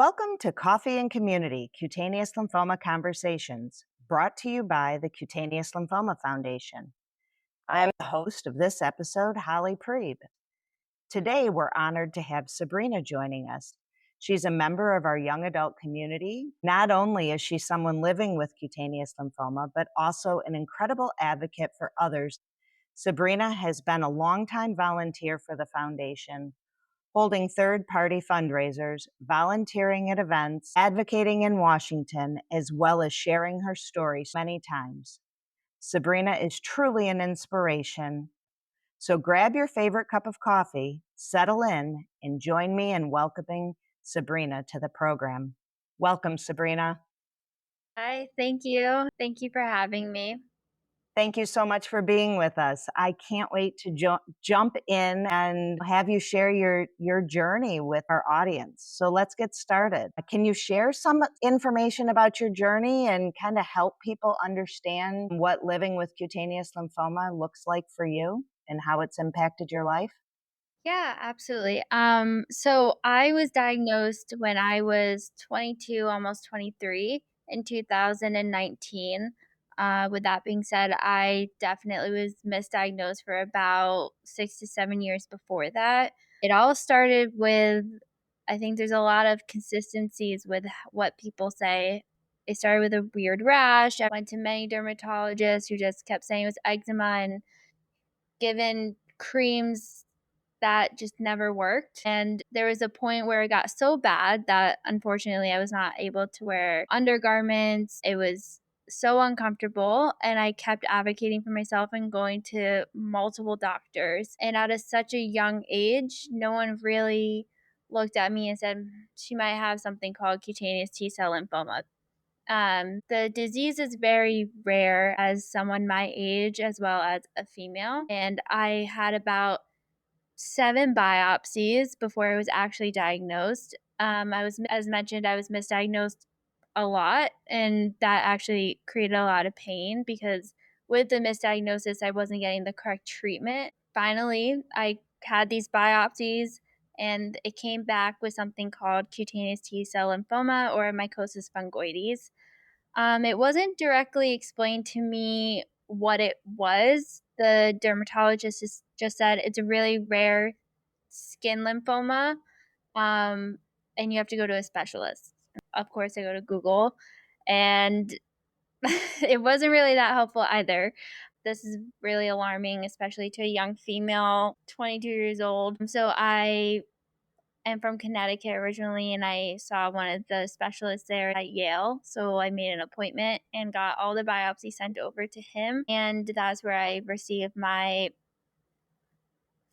Welcome to Coffee and Community Cutaneous Lymphoma Conversations, brought to you by the Cutaneous Lymphoma Foundation. I am the host of this episode, Holly Priebe. Today, we're honored to have Sabrina joining us. She's a member of our young adult community. Not only is she someone living with cutaneous lymphoma, but also an incredible advocate for others. Sabrina has been a longtime volunteer for the foundation, holding third-party fundraisers, volunteering at events, advocating in Washington, as well as sharing her story many times. Sabrina is truly an inspiration. So grab your favorite cup of coffee, settle in, and join me in welcoming Sabrina to the program. Welcome, Sabrina. Hi, thank you. Thank you for having me. Thank you so much for being with us. I can't wait to jump in and have you share your journey with our audience. So let's get started. Can you share some information about your journey and kind of help people understand what living with cutaneous lymphoma looks like for you and how it's impacted your life? Yeah, absolutely. So I was diagnosed when I was 22, almost 23 in 2019. With that being said, I definitely was misdiagnosed for about 6 to 7 years before that. It all started with, I think there's a lot of consistencies with what people say. It started with a weird rash. I went to many dermatologists who just kept saying it was eczema and given creams that just never worked. And there was a point where it got so bad that unfortunately I was not able to wear undergarments. It was so uncomfortable, and I kept advocating for myself and going to multiple doctors. And at such a young age, no one really looked at me and said she might have something called cutaneous T-cell lymphoma. The disease is very rare as someone my age as well as a female. And I had about 7 biopsies before I was actually diagnosed. As mentioned, I was misdiagnosed a lot, and that actually created a lot of pain because with the misdiagnosis, I wasn't getting the correct treatment. Finally, I had these biopsies, and it came back with something called cutaneous T-cell lymphoma or mycosis fungoides. It wasn't directly explained to me what it was. The dermatologist just said it's a really rare skin lymphoma, um, and you have to go to a specialist. Of course, I go to Google, and it wasn't really that helpful either. This is really alarming, especially to a young female, 22 years old. So I am from Connecticut originally, and I saw one of the specialists there at Yale. So I made an appointment and got all the biopsies sent over to him. And that's where I received my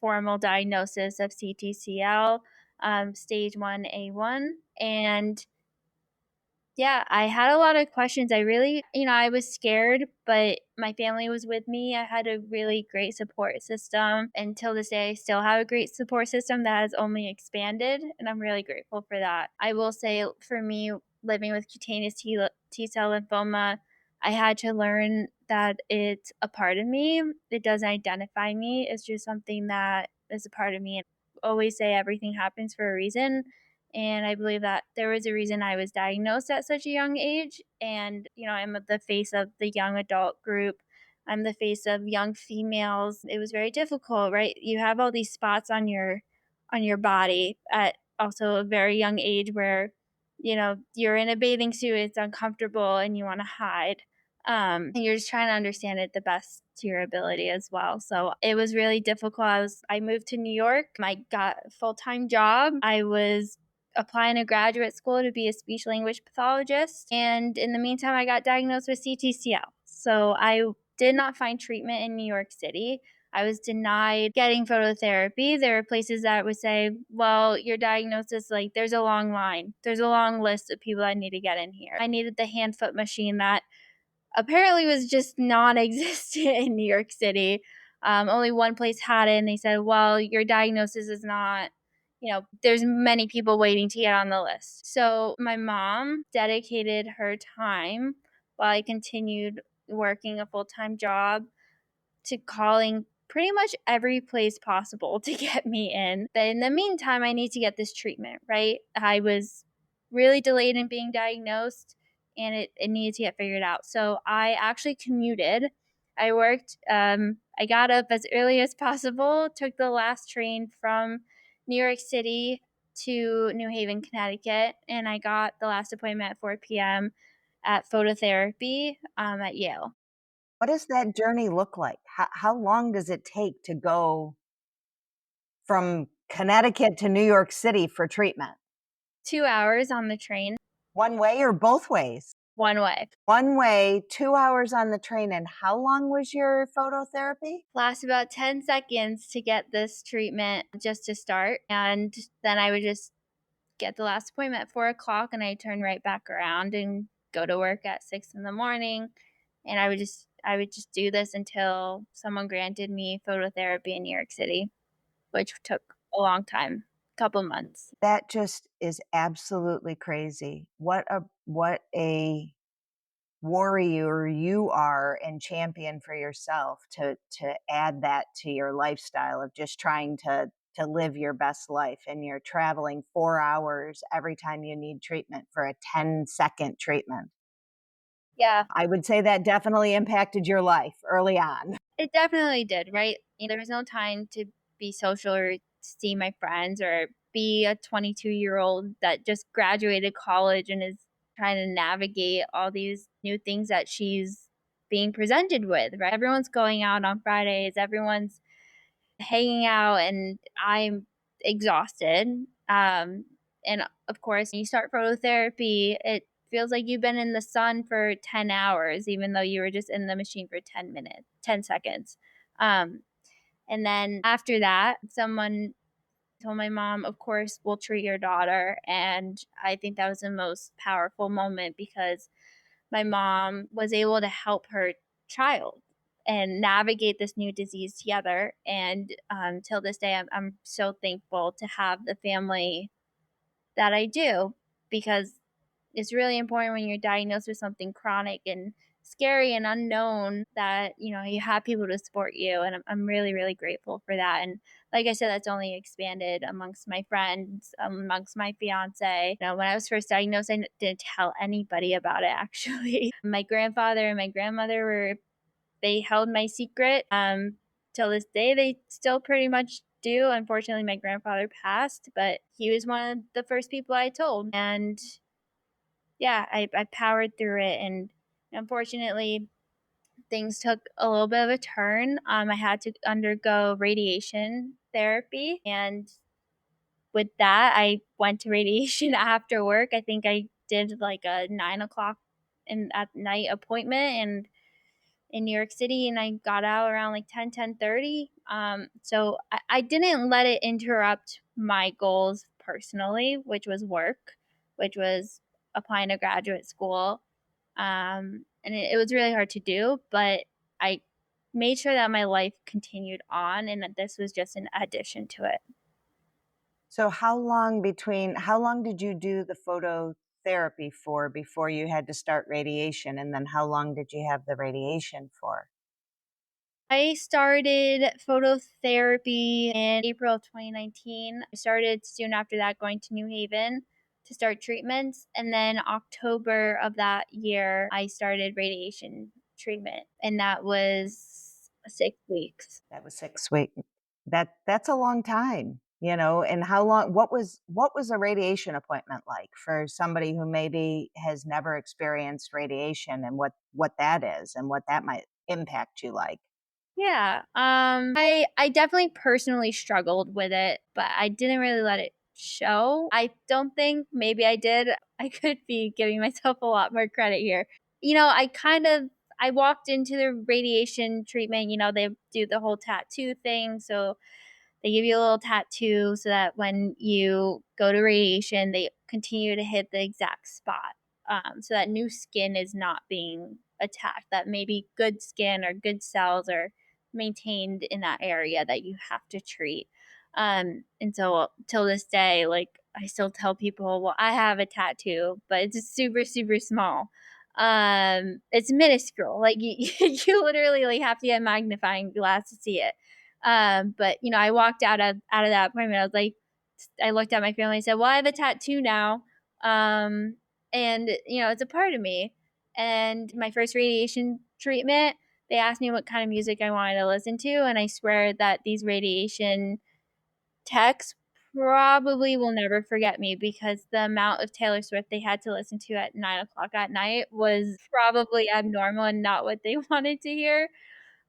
formal diagnosis of CTCL, stage 1A1. And yeah, I had a lot of questions. I was scared, but my family was with me. I had a really great support system. Until this day, I still have a great support system that has only expanded, and I'm really grateful for that. I will say for me, living with cutaneous T-cell lymphoma, I had to learn that it's a part of me. It doesn't identify me. It's just something that is a part of me. And I always say everything happens for a reason. And I believe that there was a reason I was diagnosed at such a young age. And, I'm the face of the young adult group. I'm the face of young females. It was very difficult, right? You have all these spots on your body at also a very young age where, you're in a bathing suit, it's uncomfortable and you want to hide. And you're just trying to understand it the best to your ability as well. So it was really difficult. I moved to New York. I got a full-time job. I was applying to graduate school to be a speech language pathologist. And in the meantime, I got diagnosed with CTCL. So I did not find treatment in New York City. I was denied getting phototherapy. There are places that would say, well, your diagnosis, like, there's a long line. There's a long list of people that need to get in here. I needed the hand foot machine that apparently was just non-existent in New York City. Only one place had it, and they said, well, your diagnosis is not, there's many people waiting to get on the list. So my mom dedicated her time while I continued working a full-time job to calling pretty much every place possible to get me in. But in the meantime, I need to get this treatment, right? I was really delayed in being diagnosed, and it needed to get figured out. So I actually commuted. I worked, I got up as early as possible, took the last train from New York City to New Haven, Connecticut, and I got the last appointment at 4 p.m. at phototherapy at Yale. What does that journey look like? How long does it take to go from Connecticut to New York City for treatment? 2 hours on the train, One way or both ways? one way. One way, 2 hours on the train, and how long was your phototherapy? Lasts about 10 seconds to get this treatment just to start. And then I would just get the last appointment at 4 o'clock and I turn right back around and go to work at 6 in the morning. And I would just do this until someone granted me phototherapy in New York City, which took a long time, couple months. That just is absolutely crazy. What a warrior you are and champion for yourself to add that to your lifestyle of just trying to live your best life, and you're traveling 4 hours every time you need treatment for a 10-second treatment. Yeah, I would say that definitely impacted your life early on. it definitely did, right? There was no time to be social or see my friends or be a 22-year-old that just graduated college and is trying to navigate all these new things that she's being presented with, right? Everyone's going out on Fridays, everyone's hanging out, and I'm exhausted. And of course, you start phototherapy, it feels like you've been in the sun for 10 hours, even though you were just in the machine for 10 minutes, 10 seconds. Um, and then after that, someone told my mom, of course, we'll treat your daughter. And I think that was the most powerful moment because my mom was able to help her child and navigate this new disease together. And till this day, I'm so thankful to have the family that I do because it's really important when you're diagnosed with something chronic and scary and unknown that you have people to support you, and I'm really really grateful for that. And like I said, that's only expanded amongst my friends, amongst my fiance. When I was first diagnosed, didn't tell anybody about it actually. My grandfather and my grandmother were they held my secret. Till this day, they still pretty much do. Unfortunately, my grandfather passed, but he was one of the first people I told. And yeah, I powered through it. And unfortunately, things took a little bit of a turn. I had to undergo radiation therapy. And with that, I went to radiation after work. I think I did like a 9 o'clock at night appointment. And in New York City, and I got out around like 10:30. So I didn't let it interrupt my goals personally, which was work, which was applying to graduate school. And it was really hard to do, but I made sure that my life continued on and that this was just an addition to it. So how long did you do the phototherapy for before you had to start radiation, and then how long did you have the radiation for? I started phototherapy in April of 2019. I started soon after that going to New Haven to start treatments. And then October of that year, I started radiation treatment. And that was 6 weeks. That was 6 weeks. That's a long time, and what was a radiation appointment like for somebody who maybe has never experienced radiation, and what that is and what that might impact you like? Yeah. I definitely personally struggled with it, but I didn't really let it show. I don't think maybe I did. I could be giving myself a lot more credit here. I walked into the radiation treatment, they do the whole tattoo thing, so they give you a little tattoo so that when you go to radiation, they continue to hit the exact spot. So that new skin is not being attacked, that maybe good skin or good cells are maintained in that area that you have to treat. And so till this day, like I still tell people, well, I have a tattoo, but it's super, super small. It's minuscule. Like you literally like have to get a magnifying glass to see it. But I walked out of that appointment. I was like, I looked at my family and said, "Well, I have a tattoo now." Um, and, it's a part of me. And my first radiation treatment, they asked me what kind of music I wanted to listen to, and I swear that these radiation techs probably will never forget me because the amount of Taylor Swift they had to listen to at 9 o'clock at night was probably abnormal and not what they wanted to hear.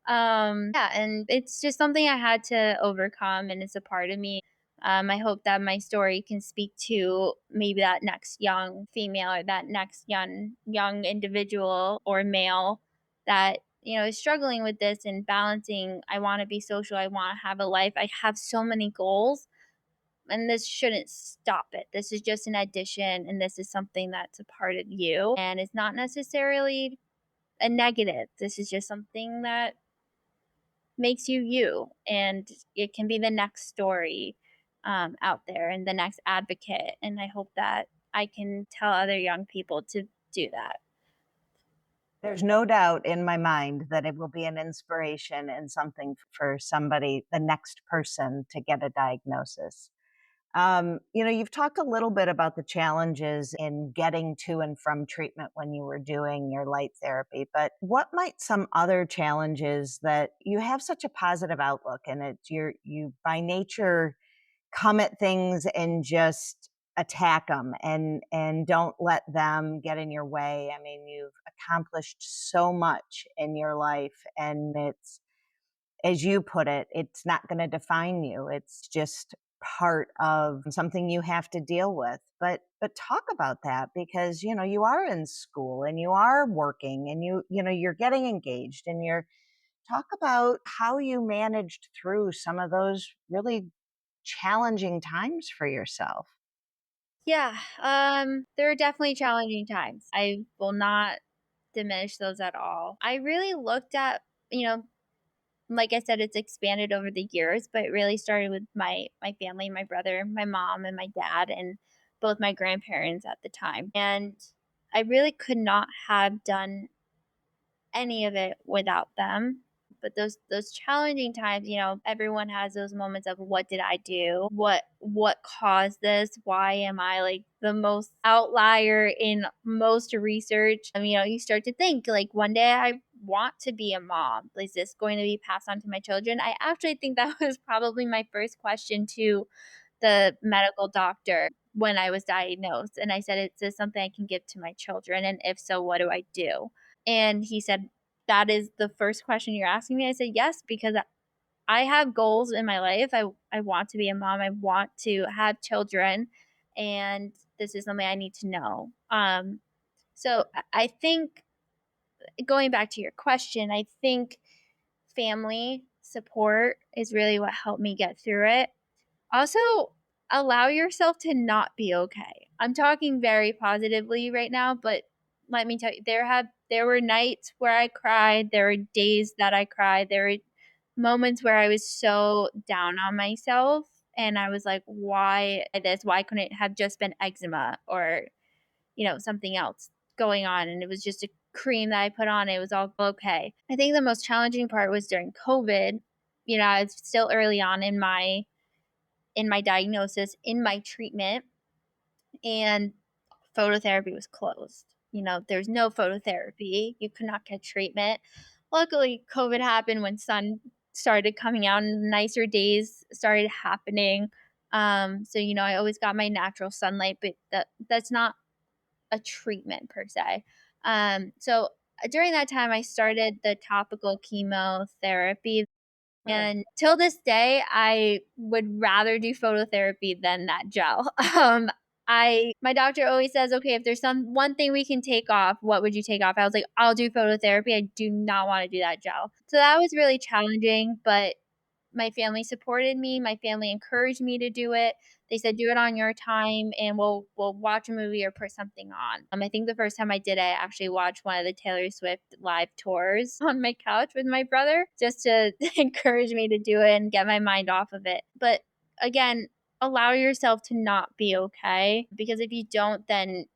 Yeah, and it's just something I had to overcome, and it's a part of me. I hope that my story can speak to maybe that next young female or that next young individual or male that is struggling with this and balancing. I want to be social. I want to have a life. I have so many goals, and this shouldn't stop it. This is just an addition, and this is something that's a part of you, and it's not necessarily a negative. This is just something that makes you you, and it can be the next story out there and the next advocate, and I hope that I can tell other young people to do that. There's no doubt in my mind that it will be an inspiration and something for somebody, the next person to get a diagnosis. You've talked a little bit about the challenges in getting to and from treatment when you were doing your light therapy, but what might some other challenges that you have such a positive outlook and you by nature come at things and just attack them and don't let them get in your way. I mean, you've accomplished so much in your life, and it's, as you put it, it's not going to define you. It's just part of something you have to deal with. But talk about that, because you are in school and you are working and you're getting engaged, and you're, talk about how you managed through some of those really challenging times for yourself. Yeah, there are definitely challenging times. I will not diminish those at all. I really looked at, you know, like I said, it's expanded over the years, but it really started with my family, my brother, my mom, and my dad, and both my grandparents at the time. And I really could not have done any of it without them. But those challenging times, everyone has those moments of what did I do? What caused this? Why am I like the most outlier in most research? You start to think like one day I want to be a mom. Is this going to be passed on to my children? I actually think that was probably my first question to the medical doctor when I was diagnosed. And I said, is this something I can give to my children? And if so, what do I do? And he said, "That is the first question you're asking me?" I said, "Yes, because I have goals in my life. I want to be a mom. I want to have children, and this is something I need to know." So I think going back to your question, I think family support is really what helped me get through it. Also, allow yourself to not be okay. I'm talking very positively right now, but let me tell you, there were nights where I cried, there were days that I cried, there were moments where I was so down on myself and I was like, why this? Why couldn't it have just been eczema or, something else going on? And it was just a cream that I put on, it was all okay. I think the most challenging part was during COVID. I was still early on in my diagnosis, in my treatment, and phototherapy was closed. There's no phototherapy. You could not get treatment. Luckily, COVID happened when sun started coming out and nicer days started happening. So I always got my natural sunlight, but that's not a treatment per se. So during that time, I started the topical chemotherapy, Sure. and till this day, I would rather do phototherapy than that gel. I my doctor always says, "Okay, if there's some one thing we can take off, what would you take off?" I was like, "I'll do phototherapy. I do not want to do that gel." So that was really challenging, but my family supported me, my family encouraged me to do it. They said, "Do it on your time, and we'll watch a movie or put something on." I think the first time I did it, I actually watched one of the Taylor Swift live tours on my couch with my brother just to encourage me to do it and get my mind off of it. But again, allow yourself to not be okay, because if you don't, then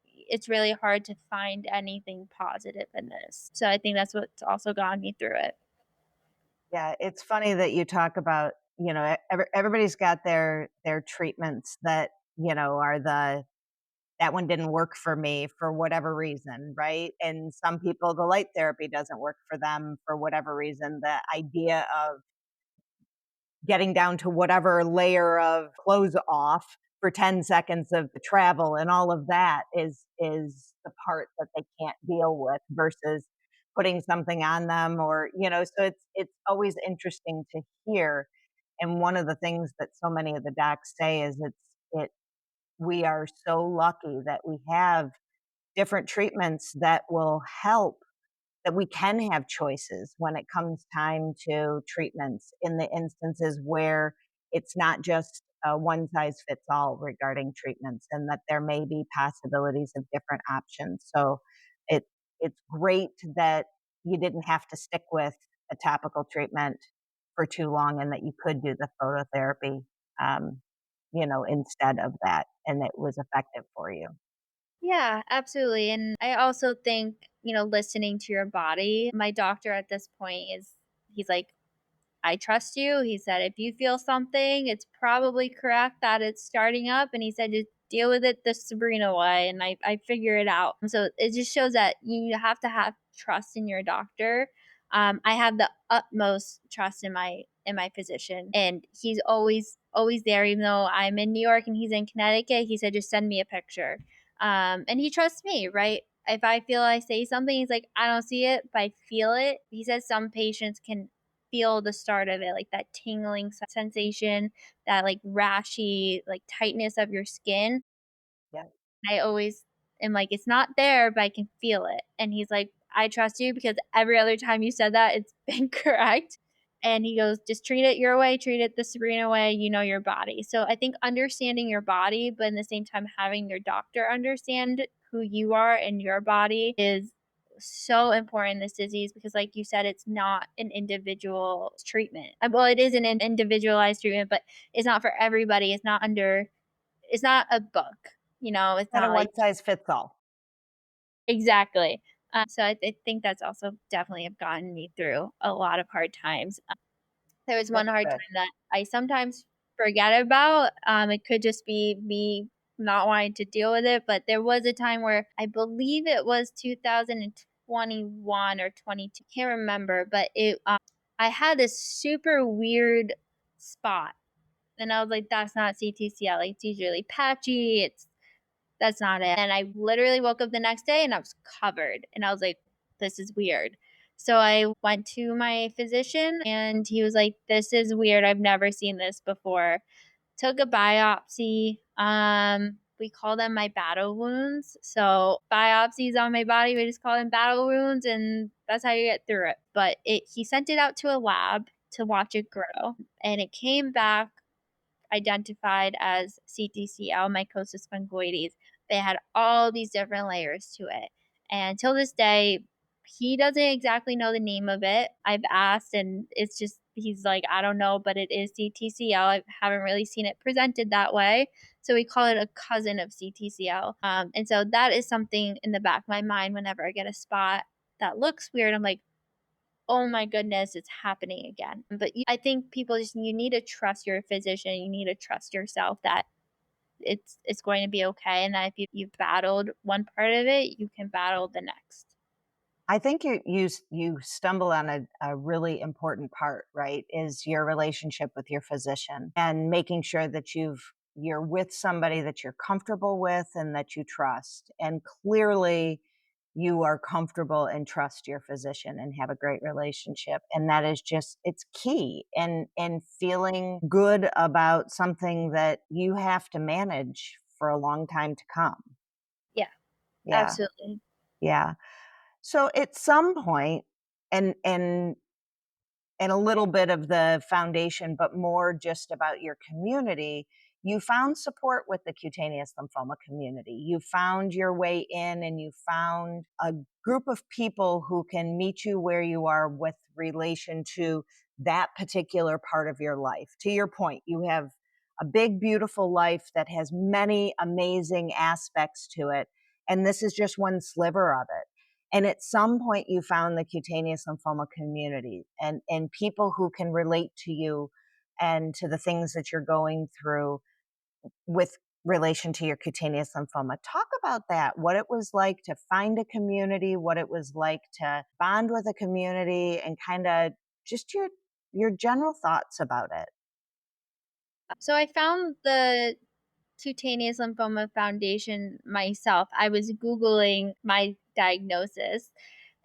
it's really hard to find anything positive in this. So I think that's what's also gotten me through it. Yeah, it's funny that you talk about, everybody's got their treatments that, are the that one didn't work for me for whatever reason, right? And some people, the light therapy doesn't work for them for whatever reason. The idea of getting down to whatever layer of clothes off for 10 seconds of the travel and all of that is the part that they can't deal with versus putting something on them, or so it's always interesting to hear. And one of the things that so many of the docs say is it we are so lucky that we have different treatments that will help, that we can have choices when it comes time to treatments in the instances where it's not just a one size fits all regarding treatments, and that there may be possibilities of different options. So it it's great that you didn't have to stick with a topical treatment for too long, and that you could do the phototherapy, instead of that, and it was effective for you. Yeah, absolutely. And I also think, listening to your body. My doctor at this point he's like, I trust you. He said, if you feel something, it's probably correct that it's starting up. And he said, just deal with it the Sabrina way. And I figure it out. So it just shows that you have to have trust in your doctor. I have the utmost trust in my physician, and he's always there. Even though I'm in New York and he's in Connecticut, he said, just send me a picture. And he trusts me, right? If I feel I say something, he's like, I don't see it, but I feel it. He says some patients can feel the start of it, like that tingling sensation, that like rashy, like tightness of your skin. Yeah. I always am like, it's not there, but I can feel it. And he's like, I trust you because every other time you said that, it's been correct. And he goes, just treat it your way, treat it the Sabrina way, you know your body. So I think understanding your body, but in the same time having your doctor understand who you are and your body is so important in this disease because like you said, it's not an individual treatment. Well, it is an individualized treatment, but it's not for everybody. It's not a book, it's Not a not like one size fits all. exactly. So I think that's also definitely have gotten me through a lot of hard times. There was one That's hard good. time that I sometimes forget about. It could just be me not wanting to deal with it, but there was a time where I believe it was 2021 or 22, can't remember, but I had this super weird spot, and I was like, "That's not CTCL. Like, it's usually patchy. It's That's not it." And I literally woke up the next day and I was covered. And I was like, this is weird. So I went to my physician and he was like, this is weird. I've never seen this before. Took a biopsy. We call them my battle wounds. So biopsies on my body, we just call them battle wounds, and that's how you get through it. But he sent it out to a lab to watch it grow, and it came back identified as CTCL, mycosis fungoides. They had all these different layers to it. And till this day, he doesn't exactly know the name of it. I've asked, and it's just, he's like, I don't know, but it is CTCL. I haven't really seen it presented that way. So we call it a cousin of CTCL. And so that is something in the back of my mind whenever I get a spot that looks weird. I'm like, oh my goodness, it's happening again. But I think people just, you need to trust your physician. You need to trust yourself that it's going to be okay, and that if you've battled one part of it, you can battle the next. I think you stumble on a really important part, right? Is your relationship with your physician and making sure that you're with somebody that you're comfortable with and that you trust. And clearly you are comfortable and trust your physician and have a great relationship. And that is just, it's key. And feeling good about something that you have to manage for a long time to come. Yeah, Yeah. absolutely. Yeah. So at some point, and and a little bit of the foundation, but more just about your community, you found support with the cutaneous lymphoma community. You found your way in, and you found a group of people who can meet you where you are with relation to that particular part of your life. To your point, you have a big, beautiful life that has many amazing aspects to it. And this is just one sliver of it. And at some point, you found the cutaneous lymphoma community and people who can relate to you and to the things that you're going through with relation to your cutaneous lymphoma. Talk about that, what it was like to find a community, what it was like to bond with a community, and kind of just your general thoughts about it. So I found the Cutaneous Lymphoma Foundation myself. I was Googling my diagnosis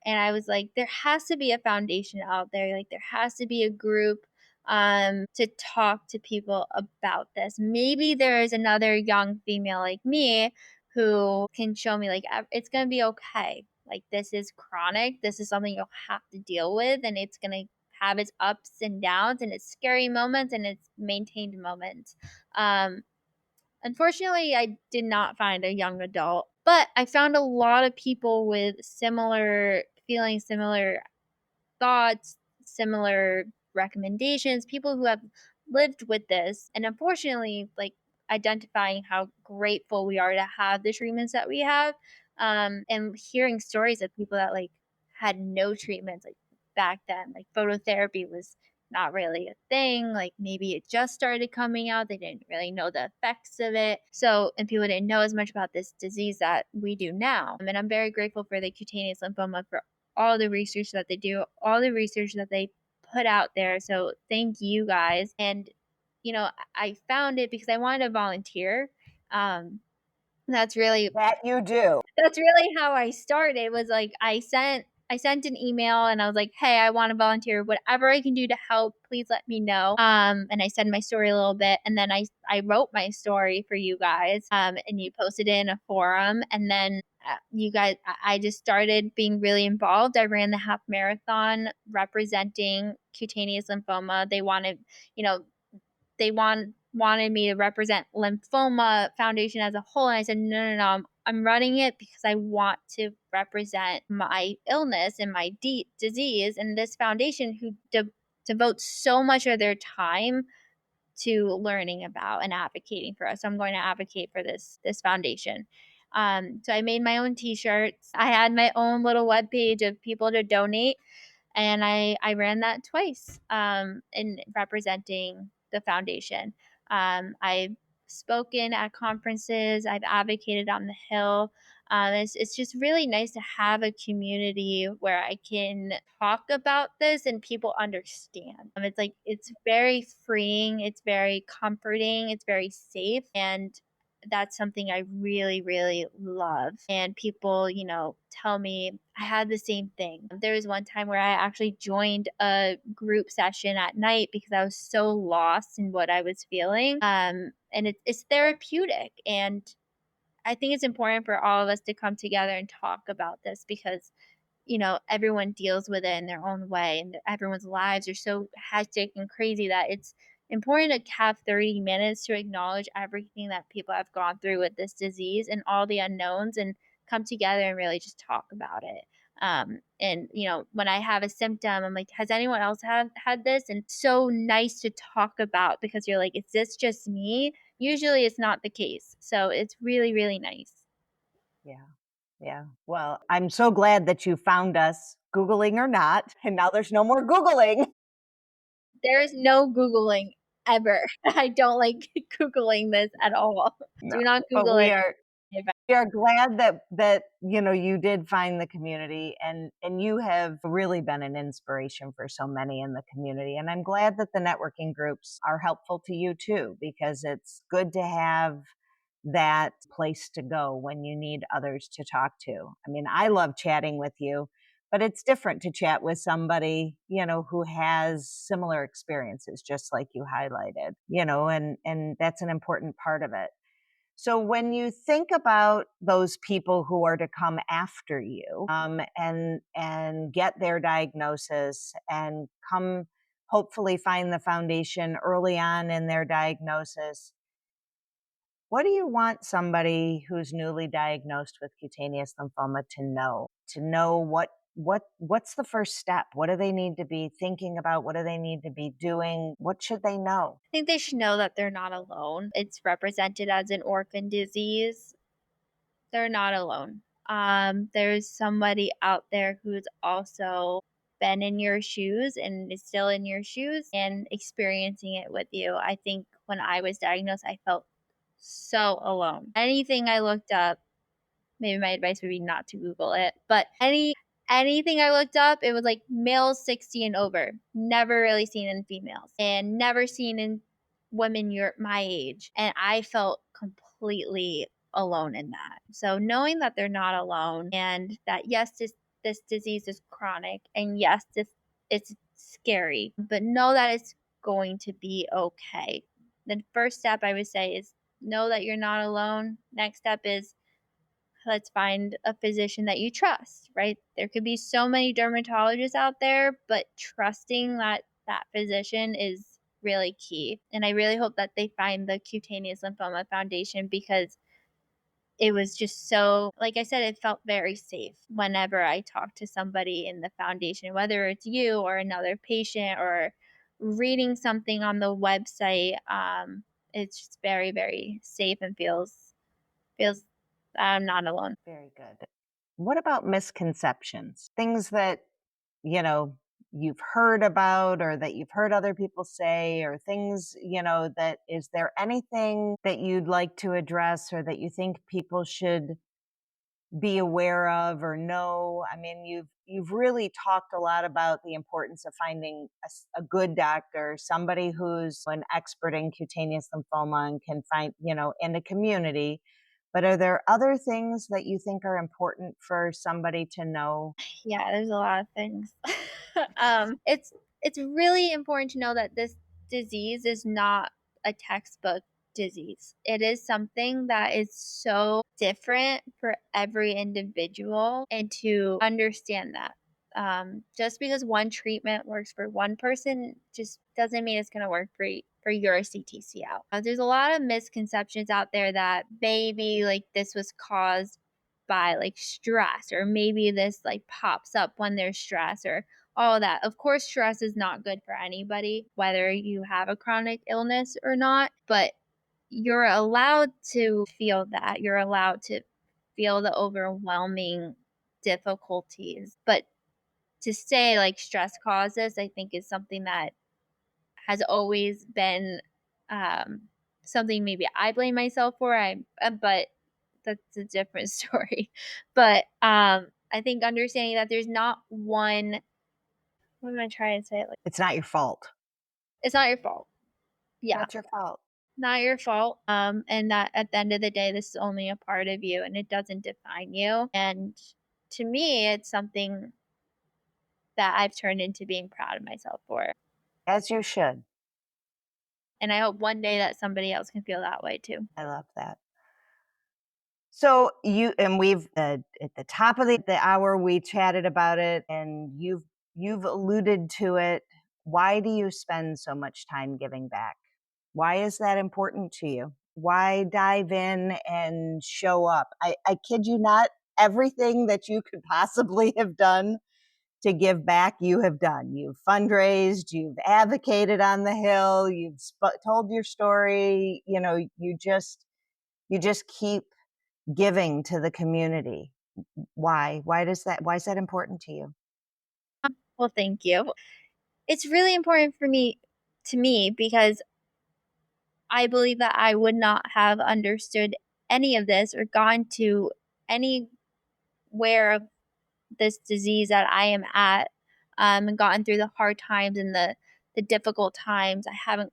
and I was like, there has to be a foundation out there. Like, there has to be a group to talk to people about this. Maybe there is another young female like me who can show me, like, it's going to be okay. Like, this is chronic. This is something you'll have to deal with, and it's going to have its ups and downs and its scary moments and its maintained moments. Um, Unfortunately, I did not find a young adult, but I found a lot of people with similar feelings, similar thoughts, similar recommendations, people who have lived with this. And unfortunately, like, identifying how grateful we are to have the treatments that we have, and hearing stories of people that like had no treatments like back then. Like, phototherapy was not really a thing. Like, maybe it just started coming out. They didn't really know the effects of it. So, and people didn't know as much about this disease that we do now. And I'm very grateful for the cutaneous lymphoma for all the research that they do, all the research that they put out there. So thank you guys. And I found it because I wanted to volunteer. Um, that's really That you do. that's really how I started. Was like, I sent an email and I was like, "Hey, I want to volunteer. Whatever I can do to help, please let me know." And I said my story a little bit, and then I wrote my story for you guys. And you posted it in a forum, and then you guys, I just started being really involved. I ran the half marathon representing cutaneous lymphoma. They wanted, you know, wanted me to represent lymphoma foundation as a whole, and I said no, no, no, I'm running it because I want to represent my illness and my disease, and this foundation who devotes so much of their time to learning about and advocating for us. So I'm going to advocate for this foundation. So I made my own t-shirts. I had my own little web page of people to donate, and I ran that twice, in representing the foundation. I've spoken at conferences. I've advocated on the Hill. It's just really nice to have a community where I can talk about this and people understand. It's like, it's very freeing. It's very comforting. It's very safe, and that's something I really, really love. And people, tell me I had the same thing. There was one time where I actually joined a group session at night because I was so lost in what I was feeling. And it's therapeutic. And I think it's important for all of us to come together and talk about this because everyone deals with it in their own way, and everyone's lives are so hectic and crazy that it's important to have 30 minutes to acknowledge everything that people have gone through with this disease and all the unknowns, and come together and really just talk about it. And when I have a symptom, I'm like, has anyone else had this? And it's so nice to talk about because you're like, is this just me? Usually it's not the case. So it's really, really nice. Yeah. Yeah. Well, I'm so glad that you found us, Googling or not, and now there's no more Googling. There is no Googling ever. I don't like Googling this at all. No, Do not but Google it. we are glad that you did find the community, and you have really been an inspiration for so many in the community. And I'm glad that the networking groups are helpful to you too, because it's good to have that place to go when you need others to talk to. I mean, I love chatting with you, but it's different to chat with somebody, who has similar experiences, just like you highlighted, and that's an important part of it. So when you think about those people who are to come after you, and get their diagnosis and come hopefully find the foundation early on in their diagnosis, what do you want somebody who's newly diagnosed with cutaneous lymphoma to know? To know what's the first step? What do they need to be thinking about? What do they need to be doing? What should they know? I think they should know that they're not alone. It's represented as an orphan disease. They're not alone. There's somebody out there who's also been in your shoes and is still in your shoes and experiencing it with you. I think when I was diagnosed, I felt so alone. Anything I looked up, maybe my advice would be not to Google it, but anything I looked up, it was like males 60 and over. Never really seen in females and never seen in women your my age. And I felt completely alone in that. So knowing that they're not alone and that yes, this disease is chronic and yes, this it's scary, but know that it's going to be okay. The first step I would say is know that you're not alone. Next step is let's find a physician that you trust, right? There could be so many dermatologists out there, but trusting that physician is really key. And I really hope that they find the Cutaneous Lymphoma Foundation because it was just so, like I said, it felt very safe whenever I talked to somebody in the foundation, whether it's you or another patient or reading something on the website. It's just very, very safe and feels I'm not alone. Very good. What about misconceptions? Things that, you know, you've heard about or that you've heard other people say, or things, that is there anything that you'd like to address or that you think people should be aware of or know? I mean, you've really talked a lot about the importance of finding a good doctor, somebody who's an expert in cutaneous lymphoma and can find, in the community. But are there other things that you think are important for somebody to know? Yeah, there's a lot of things. It's really important to know that this disease is not a textbook disease. It is something that is so different for every individual, and to understand that. Just because one treatment works for one person just doesn't mean it's going to work for your CTC out. There's a lot of misconceptions out there that maybe like this was caused by like stress, or maybe this like pops up when there's stress or all of that. Of course, stress is not good for anybody, whether you have a chronic illness or not, but you're allowed to feel that. You're allowed to feel the overwhelming difficulties. But to say like stress causes, I think is something that has always been um, something maybe I blame myself for. But that's a different story. But I think understanding that there's not one. What am I trying to say? Like It's not your fault. it's not your fault. Yeah, Not your fault. not your fault. And that at the end of the day, this is only a part of you, and it doesn't define you. And to me, it's something that I've turned into being proud of myself for. As you should. And I hope one day that somebody else can feel that way too. I love that. So we've at the top of the hour we chatted about it, and you've alluded to it. Why do you spend so much time giving back? Why is that important to you? Why dive in and show up? I kid you not, everything that you could possibly have done to give back, you have done. You've fundraised, you've advocated on the Hill, you've told your story. You just keep giving to the community. Why? Why is that important to you? Well, thank you. It's really important for me to me because I believe that I would not have understood any of this or gone to anywhere of this disease that I am at, and gotten through the hard times and the difficult times.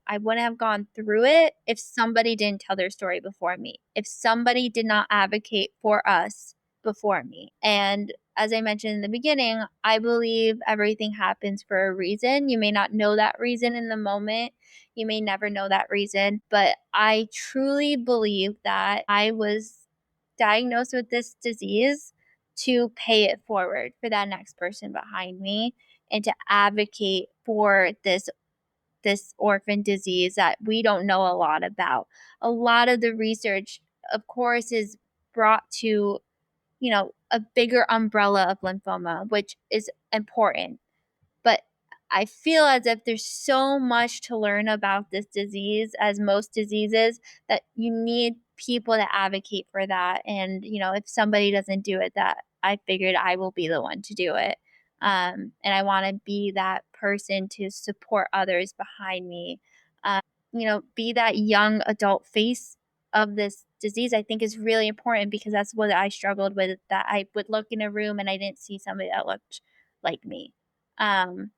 I wouldn't have gone through it if somebody didn't tell their story before me. If somebody did not advocate for us before me. And as I mentioned in the beginning, I believe everything happens for a reason. You may not know that reason in the moment. You may never know that reason, but I truly believe that I was diagnosed with this disease to pay it forward for that next person behind me and to advocate for this orphan disease that we don't know a lot about. A lot of the research, of course, is brought to, a bigger umbrella of lymphoma, which is important. But I feel as if there's so much to learn about this disease, as most diseases, that you need people to advocate for that. And, if somebody doesn't do it, that I figured I will be the one to do it. And I want to be that person to support others behind me. Be that young adult face of this disease, I think is really important because that's what I struggled with, that I would look in a room and I didn't see somebody that looked like me. Um,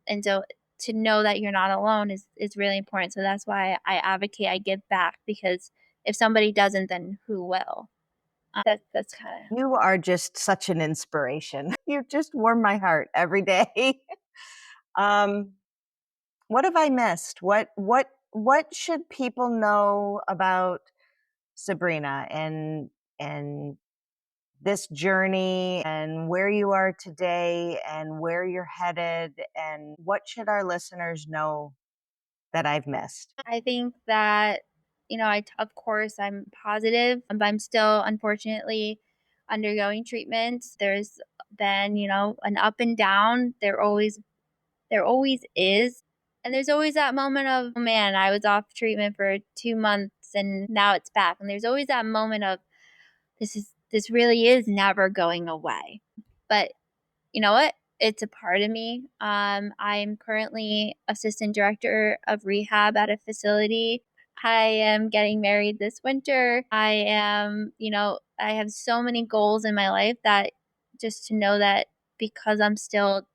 and so to know that you're not alone is really important. So that's why I advocate, I give back, because if somebody doesn't, then who will? That's kind of. You are just such an inspiration. You just warm my heart every day. um, what have I missed? What should people know about Sabrina and this journey and where you are today and where you're headed, and what should our listeners know that I've missed? I think that, of course, I'm positive, but I'm still unfortunately undergoing treatments. There's been, an up and down. There always is. And there's always that moment of, oh man, I was off treatment for 2 months and now it's back. And there's always that moment of, this really is never going away. But you know what? It's a part of me. I'm currently assistant director of rehab at a facility. I am getting married this winter. I have so many goals in my life that just to know that because I'm still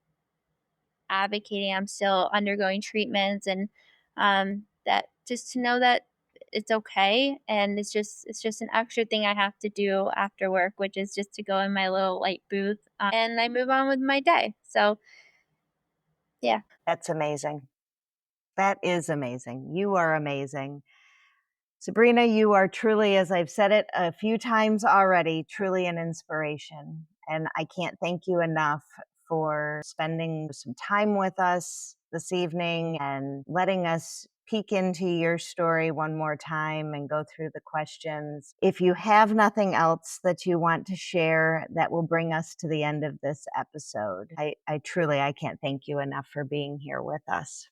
advocating, I'm still undergoing treatments, and that just to know that it's okay, and it's just an extra thing I have to do after work, which is just to go in my little light booth, and I move on with my day. So yeah. That's amazing. That is amazing. You are amazing. Sabrina, you are truly, as I've said it a few times already, truly an inspiration. And I can't thank you enough for spending some time with us this evening and letting us peek into your story one more time and go through the questions. If you have nothing else that you want to share, that will bring us to the end of this episode. I truly, I can't thank you enough for being here with us.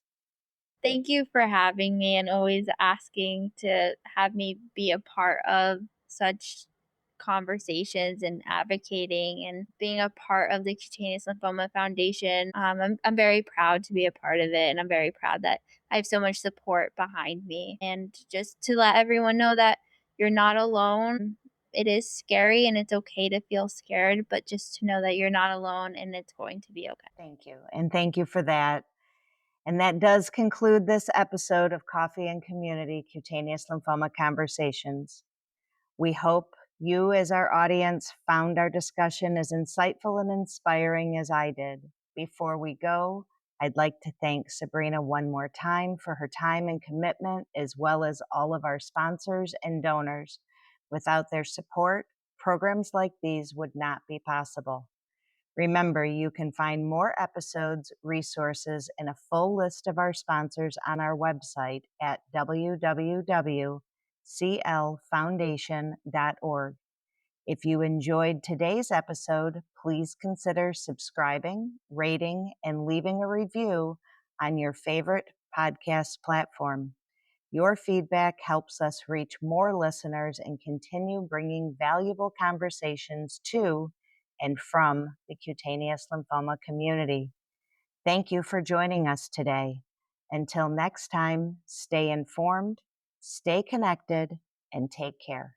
Thank you for having me and always asking to have me be a part of such conversations and advocating and being a part of the Cutaneous Lymphoma Foundation. I'm very proud to be a part of it, and I'm very proud that I have so much support behind me. And just to let everyone know that you're not alone. It is scary and it's okay to feel scared, but just to know that you're not alone and it's going to be okay. Thank you. And thank you for that. And that does conclude this episode of Coffee and Community Cutaneous Lymphoma Conversations. We hope you, as our audience, found our discussion as insightful and inspiring as I did. Before we go, I'd like to thank Sabrina one more time for her time and commitment, as well as all of our sponsors and donors. Without their support, programs like these would not be possible. Remember, you can find more episodes, resources, and a full list of our sponsors on our website at www.clfoundation.org. If you enjoyed today's episode, please consider subscribing, rating, and leaving a review on your favorite podcast platform. Your feedback helps us reach more listeners and continue bringing valuable conversations to and from the cutaneous lymphoma community. Thank you for joining us today. Until next time, stay informed, stay connected, and take care.